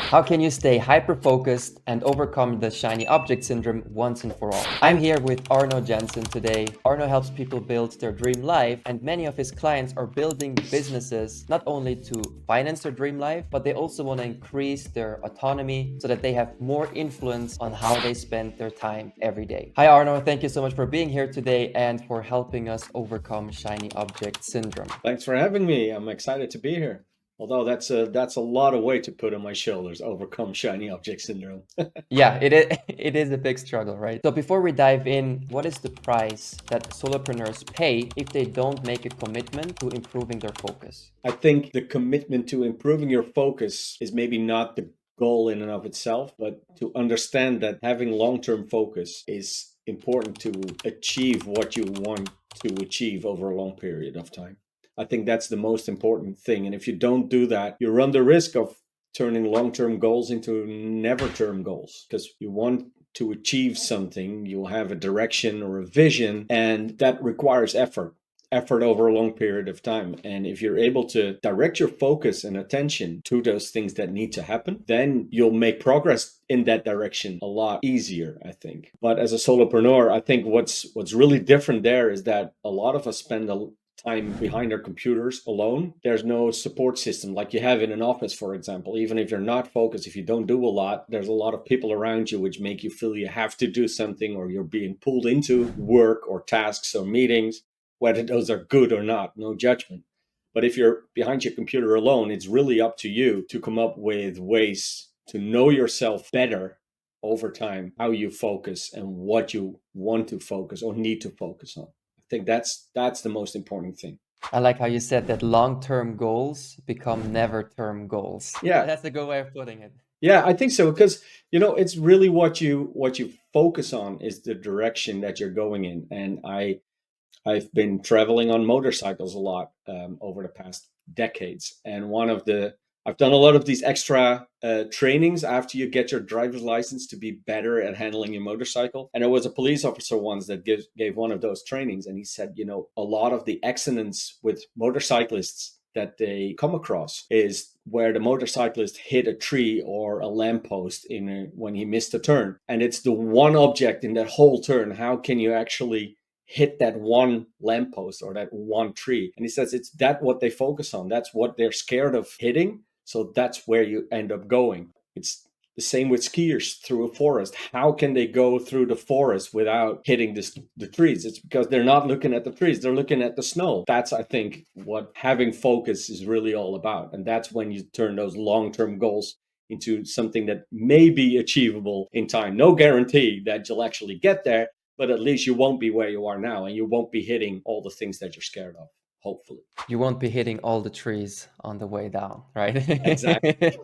How can you stay hyper-focused and overcome the shiny object syndrome once and for all? I'm here with Arno Jansen today. Arno helps people build their dream life, and many of his clients are building businesses not only to finance their dream life, but they also want to increase their autonomy so that they have more influence on how they spend their time every day. Hi Arno, thank you so much for being here today and for helping us overcome shiny object syndrome. Thanks for having me. I'm excited to be here. Although that's a lot of weight to put on my shoulders, overcome shiny object syndrome. Yeah, it is a big struggle, right? So before we dive in, what is the price that solopreneurs pay if they don't make a commitment to improving their focus? I think the commitment to improving your focus is maybe not the goal in and of itself, but to understand that having long-term focus is important to achieve what you want to achieve over a long period of time. I think that's the most important thing. And if you don't do that, you run the risk of turning long-term goals into never-term goals, because you want to achieve something, you'll have a direction or a vision, and that requires effort over a long period of time. And if you're able to direct your focus and attention to those things that need to happen, then you'll make progress in that direction a lot easier, I think. But as a solopreneur, I think what's really different there is that a lot of us spend a time behind our computers alone. There's no support system like you have in an office, for example. Even if you're not focused, if you don't do a lot, there's a lot of people around you which make you feel you have to do something, or you're being pulled into work or tasks or meetings, whether those are good or not, no judgment. But if you're behind your computer alone, it's really up to you to come up with ways to know yourself better over time, how you focus and what you want to focus or need to focus on. I think that's the most important thing. I like how you said that long-term goals become never-term goals. Yeah. That's a good way of putting it. Yeah, I think so, because it's really what you focus on is the direction that you're going in. And I've been traveling on motorcycles a lot over the past decades, and I've done a lot of these extra trainings after you get your driver's license to be better at handling your motorcycle. And there was a police officer once that gave one of those trainings, and he said, a lot of the accidents with motorcyclists that they come across is where the motorcyclist hit a tree or a lamppost when he missed a turn. And it's the one object in that whole turn. How can you actually hit that one lamppost or that one tree? And he says it's what they focus on. That's what they're scared of hitting. So that's where you end up going. It's the same with skiers through a forest. How can they go through the forest without hitting the trees? It's because they're not looking at the trees. They're looking at the snow. That's, I think, what having focus is really all about. And that's when you turn those long-term goals into something that may be achievable in time. No guarantee that you'll actually get there, but at least you won't be where you are now, and you won't be hitting all the things that you're scared of, hopefully. You won't be hitting all the trees on the way down, right? Exactly.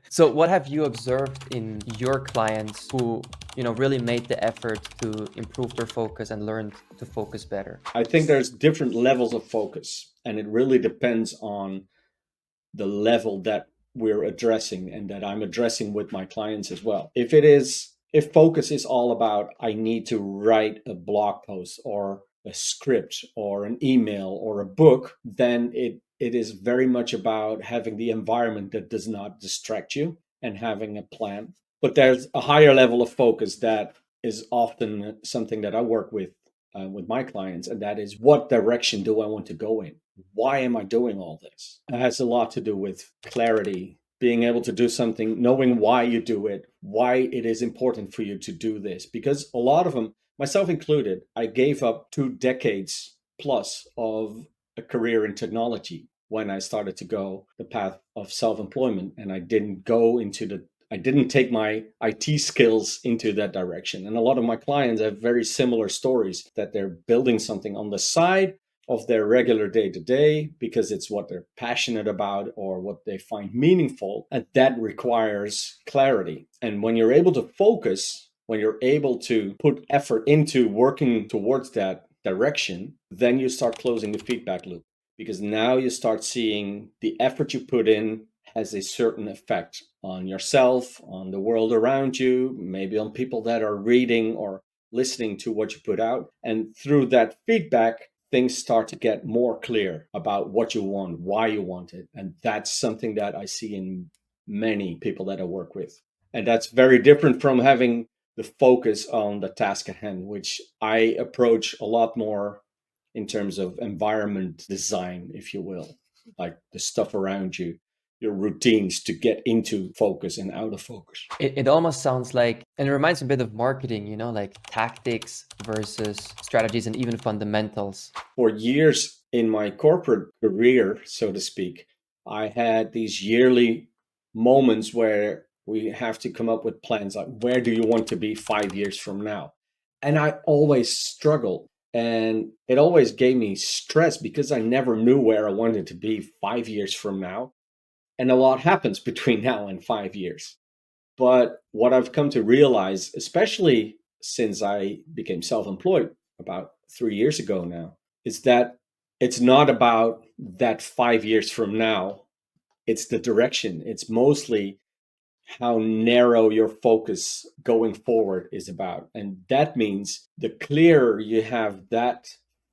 So what have you observed in your clients who, really made the effort to improve their focus and learned to focus better? I think there's different levels of focus, and it really depends on the level that we're addressing and that I'm addressing with my clients as well. If focus is all about, I need to write a blog post or a script or an email or a book, then it is very much about having the environment that does not distract you and having a plan. But there's a higher level of focus that is often something that I work with my clients, and that is, what direction do I want to go in? Why am I doing all this? It has a lot to do with clarity, being able to do something, knowing why you do it, why it is important for you to do this. Because a lot of them, myself included, I gave up 2 decades plus of a career in technology when I started to go the path of self-employment, and I didn't take my IT skills into that direction. And a lot of my clients have very similar stories, that they're building something on the side of their regular day-to-day because it's what they're passionate about or what they find meaningful, and that requires clarity. And when you're able to focus, when you're able to put effort into working towards that direction, then you start closing the feedback loop, because now you start seeing the effort you put in has a certain effect on yourself, on the world around you, maybe on people that are reading or listening to what you put out. And through that feedback, things start to get more clear about what you want, why you want it. And that's something that I see in many people that I work with. And that's very different from having the focus on the task at hand, which I approach a lot more in terms of environment design, if you will, like the stuff around you, your routines to get into focus and out of focus. It almost sounds like, and it reminds me a bit of marketing, you know, like tactics versus strategies and even fundamentals. For years in my corporate career, so to speak, I had these yearly moments where we have to come up with plans like, where do you want to be 5 years from now? And I always struggled. And it always gave me stress because I never knew where I wanted to be 5 years from now. And a lot happens between now and 5 years. But what I've come to realize, especially since I became self employed about 3 years ago now, is that it's not about that 5 years from now. It's the direction. It's mostly how narrow your focus going forward is about. And that means the clearer you have that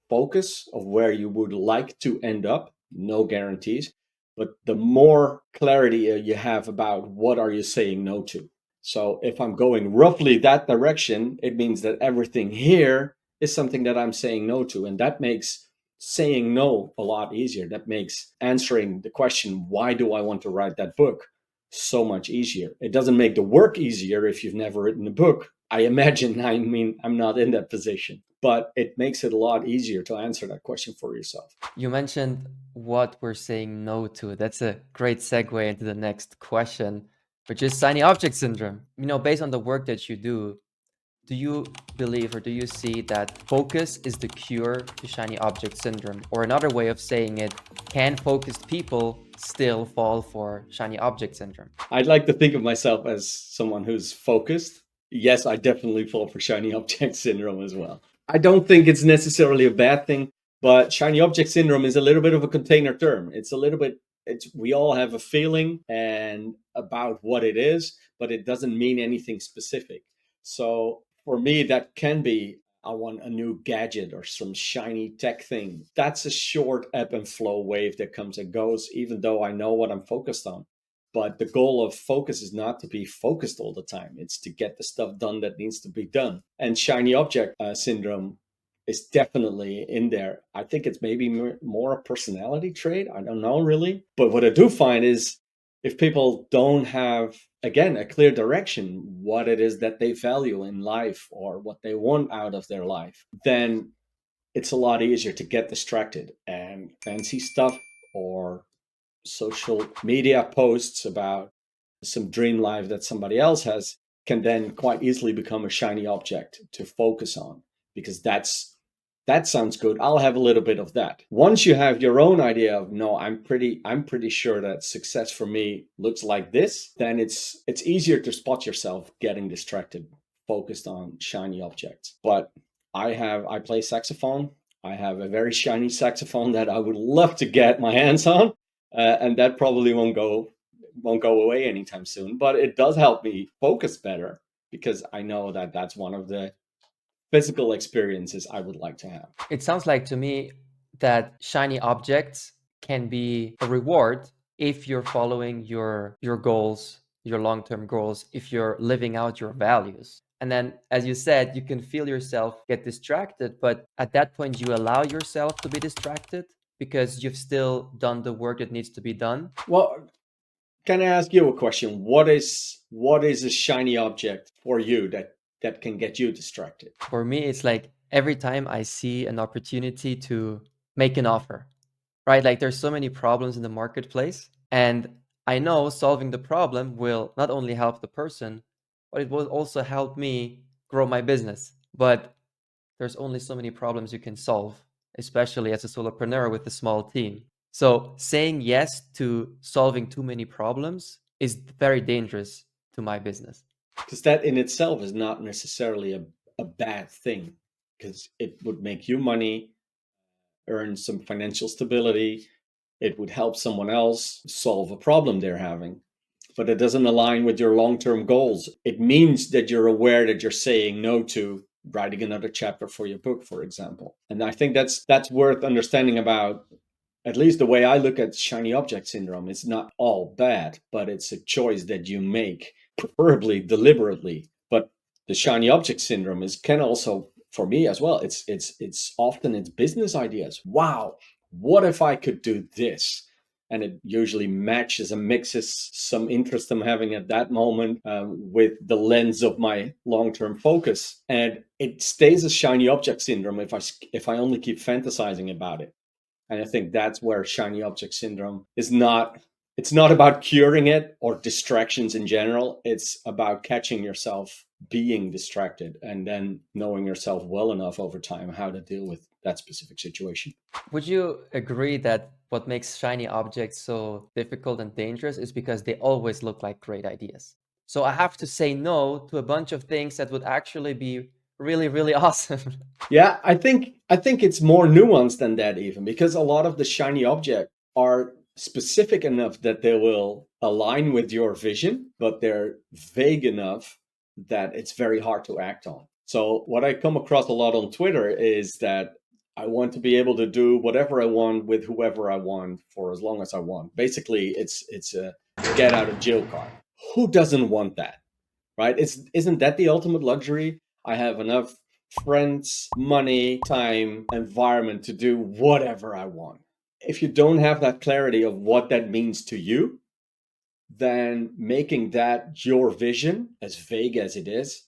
focus of where you would like to end up, no guarantees, but the more clarity you have about what are you saying no to. So if I'm going roughly that direction, it means that everything here is something that I'm saying no to. And that makes saying no a lot easier. That makes answering the question, why do I want to write that book, so much easier. It doesn't make the work easier if you've never written a book. I imagine, I mean, I'm not in that position, but it makes it a lot easier to answer that question for yourself. You mentioned what we're saying no to. That's a great segue into the next question, which is shiny object syndrome. You know, based on the work that you do you believe or do you see that focus is the cure to shiny object syndrome? Or another way of saying it, can focused people still fall for shiny object syndrome? I'd like to think of myself as someone who's focused. Yes, I definitely fall for shiny object syndrome as well. I don't think it's necessarily a bad thing, but shiny object syndrome is a little bit of a container term. It's a little bit, we all have a feeling and about what it is, but it doesn't mean anything specific. So for me, that can be, I want a new gadget or some shiny tech thing. That's a short ebb and flow wave that comes and goes, even though I know what I'm focused on. But the goal of focus is not to be focused all the time. It's to get the stuff done that needs to be done. And shiny object syndrome is definitely in there. I think it's maybe more a personality trait. I don't know really. But what I do find is if people don't have, again, a clear direction, what it is that they value in life or what they want out of their life, then it's a lot easier to get distracted, and fancy stuff or social media posts about some dream life that somebody else has can then quite easily become a shiny object to focus on, because that sounds good, I'll have a little bit of that. Once you have your own idea of, no, I'm pretty sure that success for me looks like this, then it's easier to spot yourself getting distracted, focused on shiny objects. But I play saxophone. I have a very shiny saxophone that I would love to get my hands on, and that probably won't go away anytime soon. But it does help me focus better because I know that that's one of the physical experiences I would like to have. It sounds like to me that shiny objects can be a reward if you're following your goals, your long-term goals, if you're living out your values. And then, as you said, you can feel yourself get distracted, but at that point, you allow yourself to be distracted because you've still done the work that needs to be done. Well, can I ask you a question? What is a shiny object for you that can get you distracted? For me, it's like every time I see an opportunity to make an offer, right? Like there's so many problems in the marketplace, and I know solving the problem will not only help the person, but it will also help me grow my business. But there's only so many problems you can solve, especially as a solopreneur with a small team. So saying yes to solving too many problems is very dangerous to my business. Because that in itself is not necessarily a bad thing, because it would make you money, earn some financial stability. It would help someone else solve a problem they're having, but it doesn't align with your long-term goals. It means that you're aware that you're saying no to writing another chapter for your book, for example. And I think that's worth understanding about, at least the way I look at shiny object syndrome. It's not all bad, but it's a choice that you make, preferably deliberately. But the shiny object syndrome can also, for me as well, it's often it's business ideas. Wow, what if I could do this? And it usually matches and mixes some interest I'm having at that moment with the lens of my long-term focus, and it stays a shiny object syndrome if I only keep fantasizing about it. And I think that's where shiny object syndrome is not. It's not about curing it or distractions in general. It's about catching yourself being distracted and then knowing yourself well enough over time how to deal with that specific situation. Would you agree that what makes shiny objects so difficult and dangerous is because they always look like great ideas? So I have to say no to a bunch of things that would actually be really, really awesome. Yeah, I think it's more nuanced than that even, because a lot of the shiny objects are specific enough that they will align with your vision, but they're vague enough that it's very hard to act on. So what I come across a lot on Twitter is that I want to be able to do whatever I want with whoever I want for as long as I want. Basically, it's a get out of jail card. Who doesn't want that, right? Isn't that the ultimate luxury? I have enough friends, money, time, environment to do whatever I want. If you don't have that clarity of what that means to you, then making that your vision, as vague as it is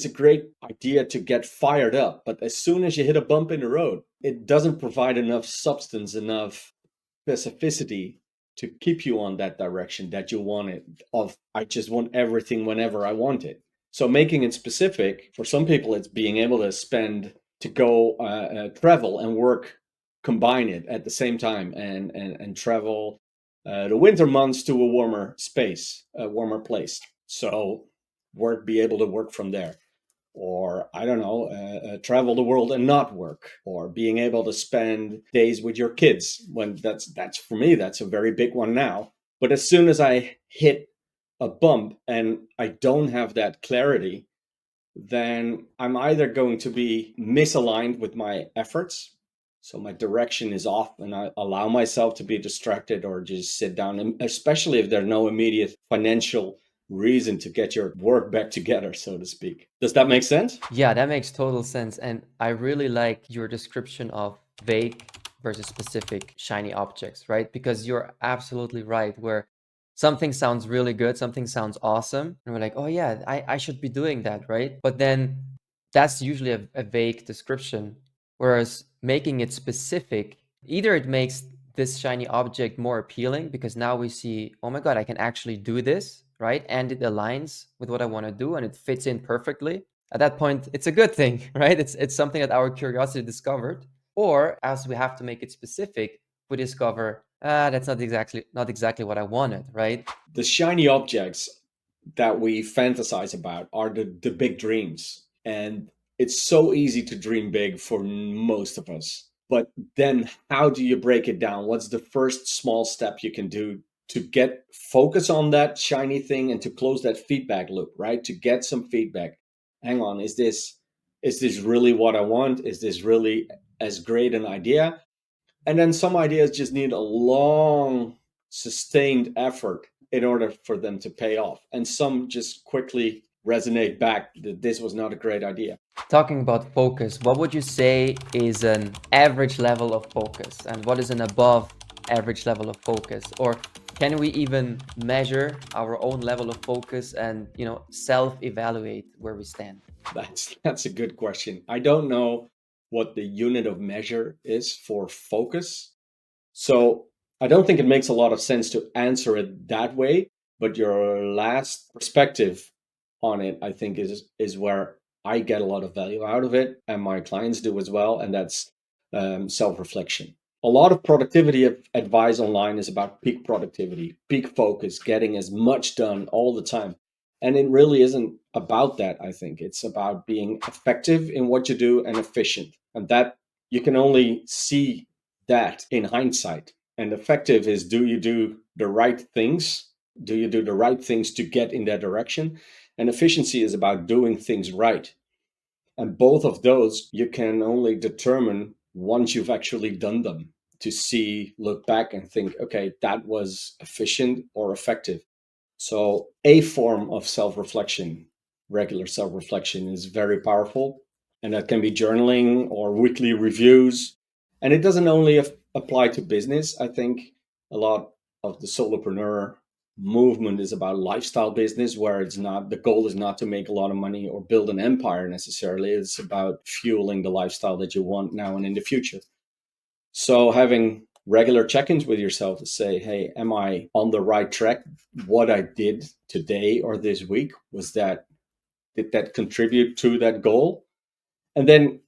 a great idea to get fired up. But as soon as you hit a bump in the road, it doesn't provide enough substance, enough specificity to keep you on that direction that you want it. I just want everything whenever I want it. So making it specific, for some people, it's being able to go travel and work, combine it at the same time, and travel the winter months to a warmer space, a warmer place. So be able to work from there. Or I don't know, travel the world and not work, or being able to spend days with your kids. When that's for me, that's a very big one now. But as soon as I hit a bump and I don't have that clarity, then I'm either going to be misaligned with my efforts. So my direction is off and I allow myself to be distracted or just sit down, and especially if there's no immediate financial reason to get your work back together, so to speak. Does that make sense? Yeah, that makes total sense. And I really like your description of vague versus specific shiny objects, right? Because you're absolutely right, where something sounds really good, something sounds awesome, and we're like, oh yeah, I should be doing that, right? But then that's usually a vague description. Whereas making it specific, either it makes this shiny object more appealing because now we see, oh my God, I can actually do this, right? And it aligns with what I want to do and it fits in perfectly. At that point, it's a good thing, right? It's something that our curiosity discovered. Or as we have to make it specific, we discover, that's not exactly what I wanted, right? The shiny objects that we fantasize about are the big dreams. And it's so easy to dream big for most of us. But then how do you break it down? What's the first small step you can do to get focus on that shiny thing and to close that feedback loop, right? To get some feedback. Hang on, is this really what I want? Is this really as great an idea? And then some ideas just need a long, sustained effort in order for them to pay off. And some just quickly resonate back that this was not a great idea. Talking about focus, what would you say is an average level of focus? And what is an above average level of focus? Or can we even measure our own level of focus and, self-evaluate where we stand? That's a good question. I don't know what the unit of measure is for focus. So I don't think it makes a lot of sense to answer it that way. But your last perspective on it, I think, is where I get a lot of value out of it, and my clients do as well. And that's self-reflection. A lot of productivity advice online is about peak productivity, peak focus, getting as much done all the time. And it really isn't about that, I think. It's about being effective in what you do and efficient. And that you can only see that in hindsight. And effective is, do you do the right things? Do you do the right things to get in that direction? And efficiency is about doing things right. And both of those you can only determine once you've actually done them, to see, look back and think, okay, that was efficient or effective. So a form of self-reflection, regular self-reflection, is very powerful. And that can be journaling or weekly reviews. And it doesn't only apply to business. I think a lot of the solopreneur movement is about lifestyle business, where it's not, the goal is not to make a lot of money or build an empire necessarily. It's about fueling the lifestyle that you want now and in the future. So having regular check-ins with yourself to say, hey, am I on the right track? What I did today or this week, did that contribute to that goal? And then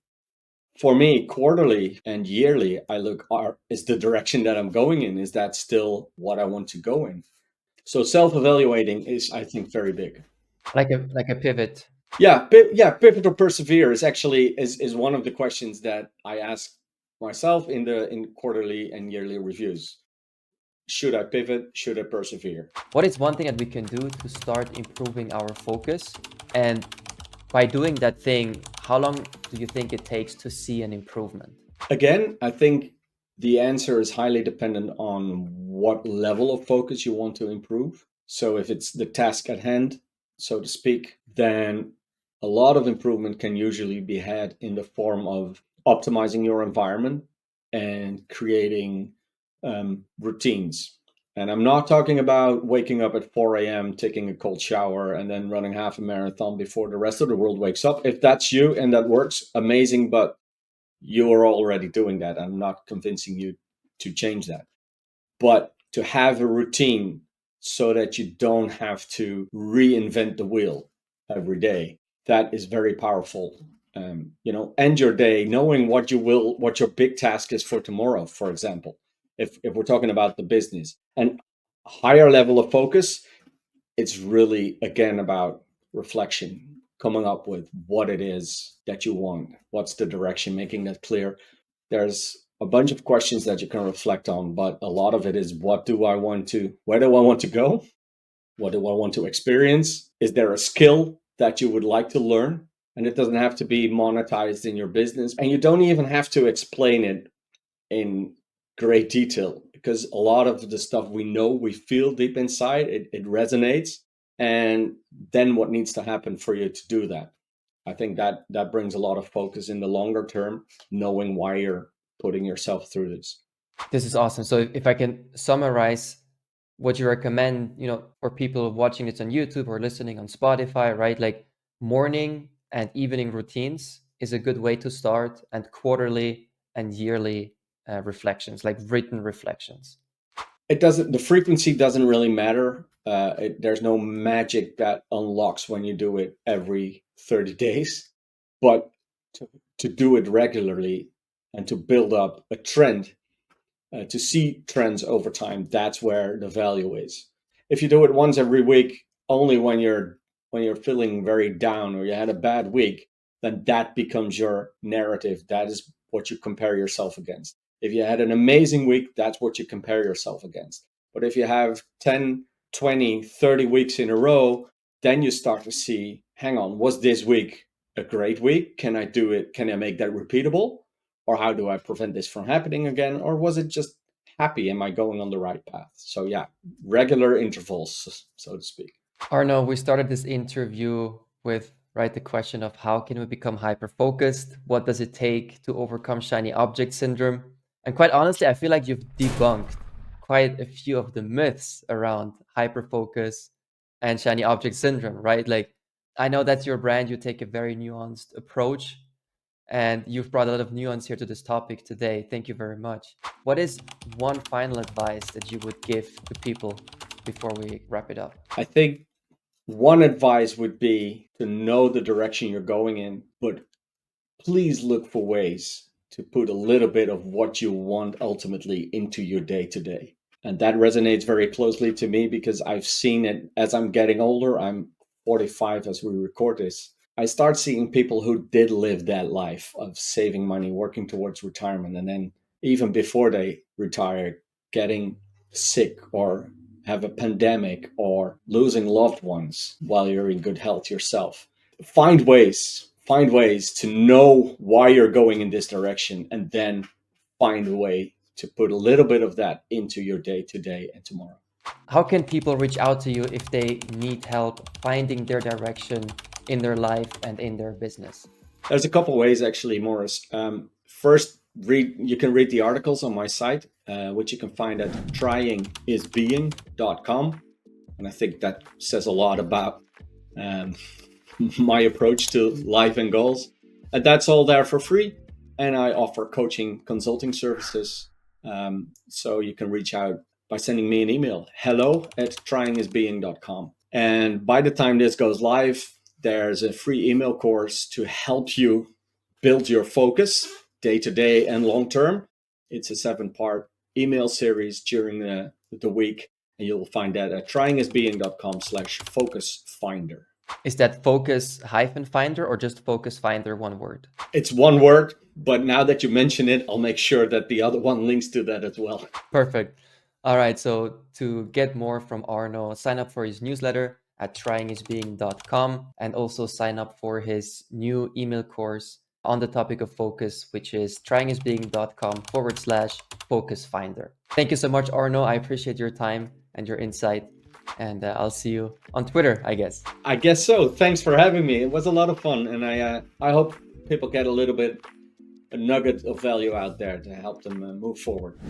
for me, quarterly and yearly, I look, is the direction that I'm going in, is that still what I want to go in? So self-evaluating is, I think, very big. Like a pivot. Yeah, pivot or persevere is actually is one of the questions that I ask myself in quarterly and yearly reviews. Should I pivot? Should I persevere? What is one thing that we can do to start improving our focus? And by doing that thing, how long do you think it takes to see an improvement? Again, I think the answer is highly dependent on what level of focus you want to improve. So if it's the task at hand, so to speak, then a lot of improvement can usually be had in the form of optimizing your environment and creating routines. And I'm not talking about waking up at 4 a.m., taking a cold shower, and then running half a marathon before the rest of the world wakes up. If that's you and that works, amazing. But you are already doing that. I'm not convincing you to change that. But to have a routine so that you don't have to reinvent the wheel every day, that is very powerful. End your day knowing what your big task is for tomorrow, for example, if we're talking about the business. And higher level of focus, it's really, again, about reflection, coming up with what it is that you want, what's the direction, making that clear. There's a bunch of questions that you can reflect on, but a lot of it is, where do I want to go? What do I want to experience? Is there a skill that you would like to learn? And it doesn't have to be monetized in your business. And you don't even have to explain it in great detail, because a lot of the stuff we know, we feel deep inside, it resonates. And then what needs to happen for you to do that? I think that brings a lot of focus in the longer term, knowing why you're putting yourself through this. This is awesome. So if I can summarize what you recommend, for people watching this on YouTube or listening on Spotify, right? Like morning and evening routines is a good way to start, and quarterly and yearly reflections, like written reflections. The frequency doesn't really matter. There's no magic that unlocks when you do it every 30 days, but to do it regularly and to build up a trend, to see trends over time, that's where the value is. If you do it once every week, only when you're feeling very down or you had a bad week, then that becomes your narrative. That is what you compare yourself against. If you had an amazing week, that's what you compare yourself against. But if you have 10, 20, 30 weeks in a row, then you start to see, hang on, was this week a great week? Can I do it? Can I make that repeatable? Or how do I prevent this from happening again? Or was it just happy? Am I going on the right path? So yeah, regular intervals, so to speak. Arno, we started this interview with, right, the question of how can we become hyper-focused? What does it take to overcome shiny object syndrome? And quite honestly, I feel like you've debunked quite a few of the myths around hyper-focus and shiny object syndrome, right? Like, I know that's your brand. You take a very nuanced approach, and you've brought a lot of nuance here to this topic today. Thank you very much. What is one final advice that you would give to people before we wrap it up? I think one advice would be to know the direction you're going in, but please look for ways to put a little bit of what you want ultimately into your day to day. And that resonates very closely to me, because I've seen it as I'm getting older. I'm 45 as we record this. I start seeing people who did live that life of saving money, working towards retirement, and then even before they retired, getting sick or have a pandemic or losing loved ones while you're in good health yourself. Find ways find ways to know why you're going in this direction, and then find a way to put a little bit of that into your day today and tomorrow. How can people reach out to you if they need help finding their direction in their life and in their business? There's a couple ways actually, Morris. First, you can read the articles on my site, which you can find at tryingisbeing.com. And I think that says a lot about my approach to life and goals. And that's all there for free. And I offer coaching consulting services. So you can reach out by sending me an email, hello@tryingisbeing.com. And by the time this goes live, there's a free email course to help you build your focus day to day and long term. It's a 7-part email series during the week. And you'll find that at tryingisbeing.com/focus finder. Is that focus hyphen finder or just focus finder, one word? It's one word, but now that you mention it, I'll make sure that the other one links to that as well. Perfect. All right. So to get more from Arno, sign up for his newsletter at tryingisbeing.com, and also sign up for his new email course on the topic of focus, which is tryingisbeing.com/focus finder. Thank you so much, Arno. I appreciate your time and your insight. And I'll see you on Twitter, I guess. I guess so. Thanks for having me. It was a lot of fun. And I hope people get a little bit, a nugget of value out there to help them move forward.